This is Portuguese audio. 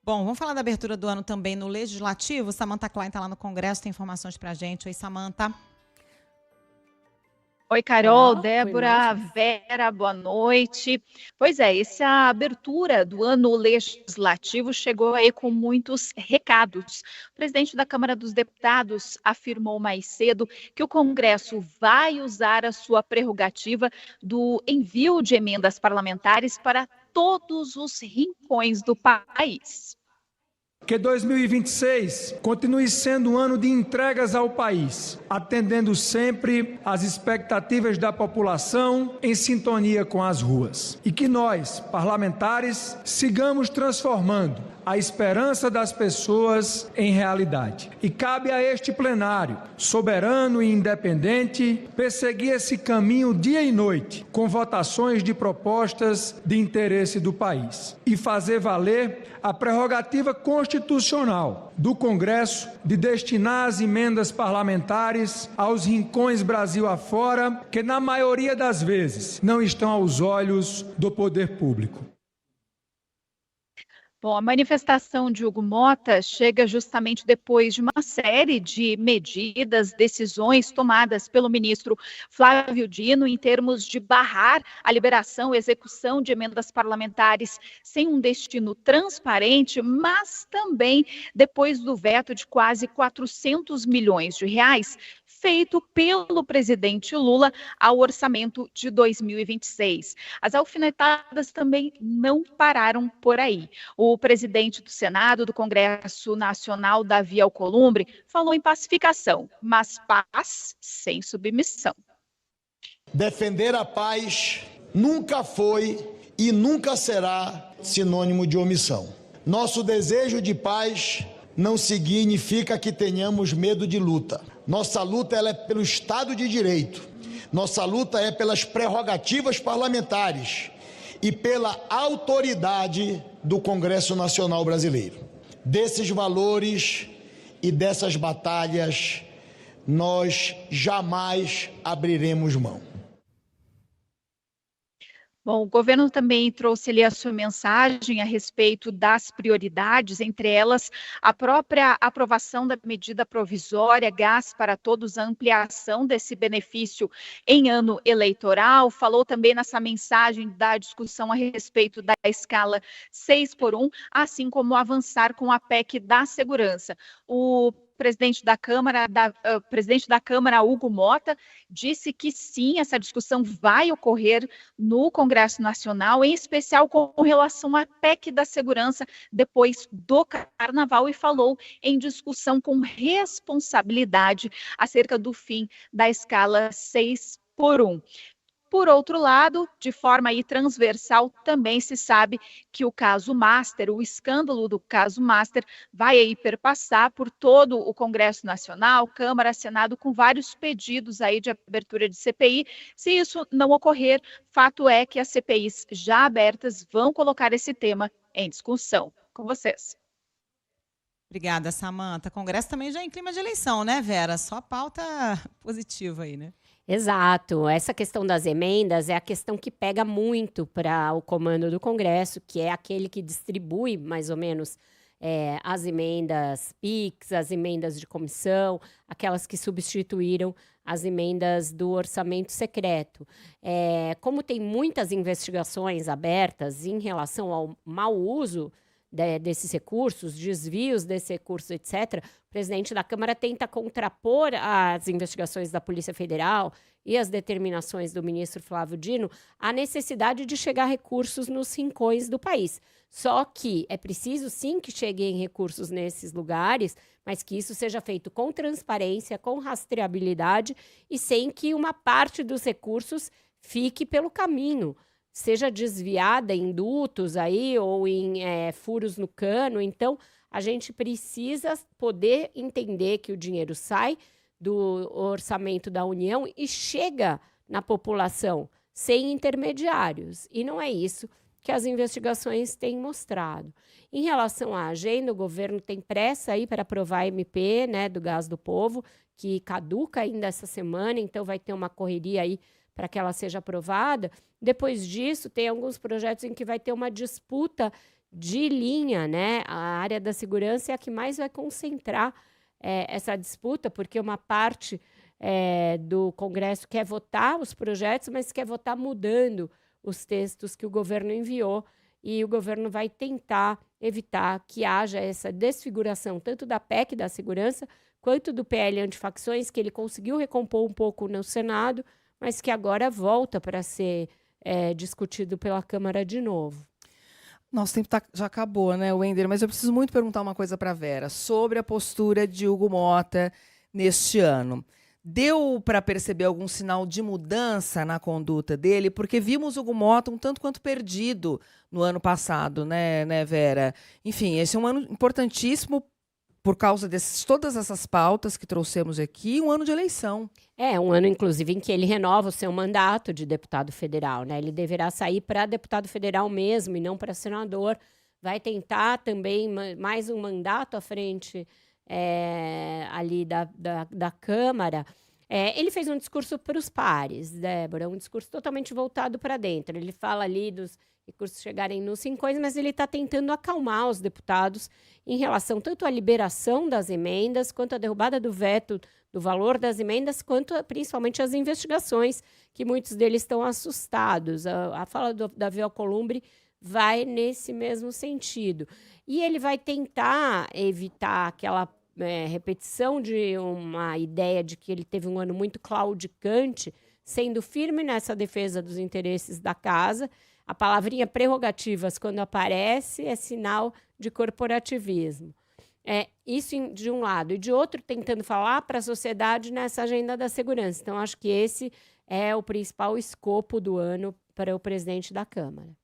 Bom, vamos falar da abertura do ano também no Legislativo. Samantha Klein está lá no Congresso, tem informações para a gente. Oi, Samantha. Oi, Carol, Débora, Vera, boa noite. Pois é, essa abertura do ano legislativo chegou aí com muitos recados. O presidente da Câmara dos Deputados afirmou mais cedo que o Congresso vai usar a sua prerrogativa do envio de emendas parlamentares para todos os rincões do país. Que 2026 continue sendo um ano de entregas ao país, atendendo sempre às expectativas da população em sintonia com as ruas. E que nós, parlamentares, sigamos transformando a esperança das pessoas em realidade. E cabe a este plenário, soberano e independente, perseguir esse caminho dia e noite, com votações de propostas de interesse do país. E fazer valer a prerrogativa constitucional do Congresso de destinar as emendas parlamentares aos rincões Brasil afora, que na maioria das vezes não estão aos olhos do poder público. Bom, a manifestação de Hugo Motta chega justamente depois de uma série de medidas, decisões tomadas pelo ministro Flávio Dino em termos de barrar a liberação e execução de emendas parlamentares sem um destino transparente, mas também depois do veto de quase 400 milhões de reais feito pelo presidente Lula ao orçamento de 2026. As alfinetadas também não pararam por aí. O presidente do Senado, do Congresso Nacional, Davi Alcolumbre, falou em pacificação, mas paz sem submissão. Defender a paz nunca foi e nunca será sinônimo de omissão. Nosso desejo de paz não significa que tenhamos medo de luta. Nossa luta ela é pelo Estado de Direito. Nossa luta é pelas prerrogativas parlamentares e pela autoridade do Congresso Nacional Brasileiro. Desses valores e dessas batalhas, nós jamais abriremos mão. Bom, o governo também trouxe ali a sua mensagem a respeito das prioridades, entre elas a própria aprovação da medida provisória Gás para Todos, a ampliação desse benefício em ano eleitoral. Falou também nessa mensagem da discussão a respeito da escala 6x1, assim como avançar com a PEC da segurança. O presidente da Câmara, Hugo Motta, disse que sim, essa discussão vai ocorrer no Congresso Nacional, em especial com relação à PEC da segurança depois do Carnaval, e falou em discussão com responsabilidade acerca do fim da escala 6x1. Por outro lado, de forma transversal, também se sabe que o caso Master, o escândalo do caso Master, vai perpassar por todo o Congresso Nacional, Câmara, Senado, com vários pedidos de abertura de CPI. Se isso não ocorrer, fato é que as CPIs já abertas vão colocar esse tema em discussão. Com vocês. Obrigada, Samantha. Congresso também já em clima de eleição, né, Vera? Só pauta positiva aí, né? Exato. Essa questão das emendas é a questão que pega muito para o comando do Congresso, que é aquele que distribui mais ou menos as emendas PIX, as emendas de comissão, aquelas que substituíram as emendas do orçamento secreto. Como tem muitas investigações abertas em relação ao mau uso desses recursos, desvios desse recurso, etc., o presidente da Câmara tenta contrapor as investigações da Polícia Federal e as determinações do ministro Flávio Dino à necessidade de chegar recursos nos rincões do país. Só que é preciso, sim, que cheguem recursos nesses lugares, mas que isso seja feito com transparência, com rastreabilidade e sem que uma parte dos recursos fique pelo caminho, seja desviada em dutos ou em furos no cano. Então, a gente precisa poder entender que o dinheiro sai do orçamento da União e chega na população sem intermediários. E não é isso que as investigações têm mostrado. Em relação à agenda, o governo tem pressa para aprovar a MP, do Gás do Povo, que caduca ainda essa semana, então vai ter uma correria para que ela seja aprovada. Depois disso, tem alguns projetos em que vai ter uma disputa de linha, né? A área da segurança é a que mais vai concentrar essa disputa, porque uma parte do Congresso quer votar os projetos, mas quer votar mudando os textos que o governo enviou, e o governo vai tentar evitar que haja essa desfiguração, tanto da PEC da segurança, quanto do PL antifacções, que ele conseguiu recompor um pouco no Senado, mas que agora volta para ser discutido pela Câmara de novo. Nosso tempo já acabou, né, Wender? Mas eu preciso muito perguntar uma coisa para a Vera sobre a postura de Hugo Motta neste ano. Deu para perceber algum sinal de mudança na conduta dele? Porque vimos Hugo Motta um tanto quanto perdido no ano passado, né, Vera? Enfim, esse é um ano importantíssimo por causa de todas essas pautas que trouxemos aqui, um ano de eleição. É um ano, inclusive, em que ele renova o seu mandato de deputado federal, né? Ele deverá sair para deputado federal mesmo e não para senador. Vai tentar também mais um mandato à frente ali da Câmara. Ele fez um discurso para os pares, Débora, um discurso totalmente voltado para dentro. Ele fala ali dos recursos chegarem nos 5 anos, mas ele está tentando acalmar os deputados em relação tanto à liberação das emendas, quanto à derrubada do veto do valor das emendas, quanto principalmente às investigações, que muitos deles estão assustados. A fala da Davi Alcolumbre vai nesse mesmo sentido. E ele vai tentar evitar aquela repetição de uma ideia de que ele teve um ano muito claudicante, sendo firme nessa defesa dos interesses da casa. A palavrinha prerrogativas, quando aparece, é sinal de corporativismo. Isso de um lado. E de outro, tentando falar para a sociedade nessa agenda da segurança. Então, acho que esse é o principal escopo do ano para o presidente da Câmara.